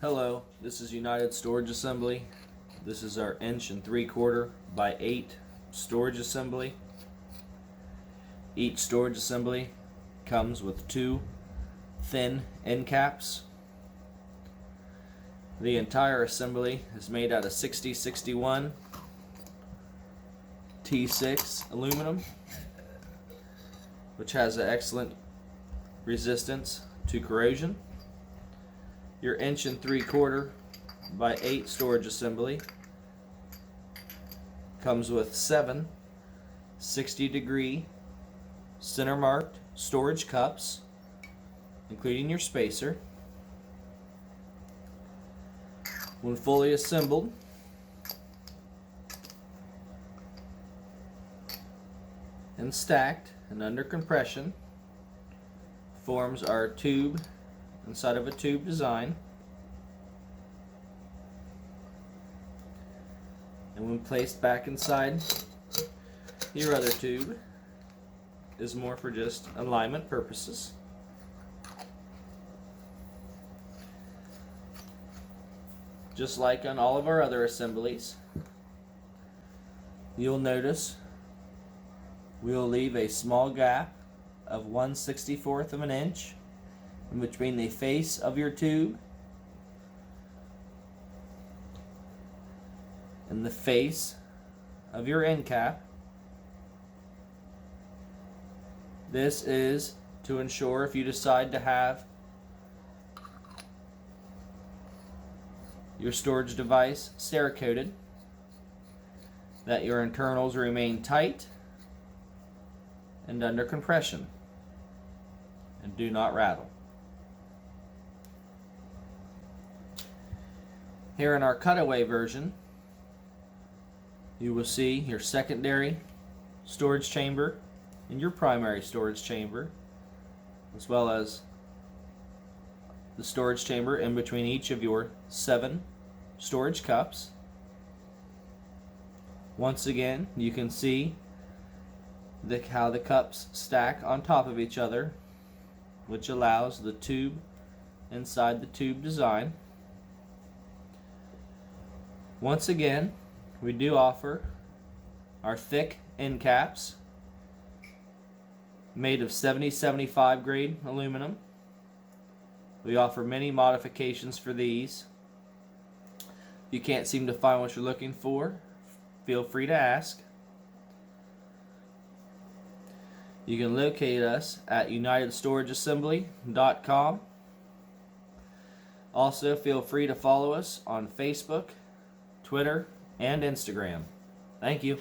Hello, this is United Storage Assembly. This is our 1 3/4 by 8 storage assembly. Each storage assembly comes with 2 thin end caps. The entire assembly is made out of 6061 T6 aluminum, which has an excellent resistance to corrosion. Your 1 3/4 by 8 storage assembly comes with 7 60-degree center marked storage cups, including your spacer. When fully assembled, and stacked and under compression, forms our tube inside of a tube design. And when placed back inside your other tube, is more for just alignment purposes. Just like on all of our other assemblies, you'll notice we'll leave a small gap of 1/64 of an inch in between the face of your tube and the face of your end cap. This is to ensure if you decide to have your storage device Cerakoted, that your internals remain tight and under compression and do not rattle. Here in our cutaway version, you will see your secondary storage chamber and your primary storage chamber, as well as the storage chamber in between each of your 7 storage cups. Once again, you can see how the cups stack on top of each other, which allows the tube inside the tube design. Once again, we do offer our thick end caps made of 70-75 grade aluminum. We offer many modifications for these. If you can't seem to find what you're looking for, feel free to ask. You can locate us at unitedstorageassembly.com. Also, feel free to follow us on Facebook, Twitter, and Instagram. Thank you.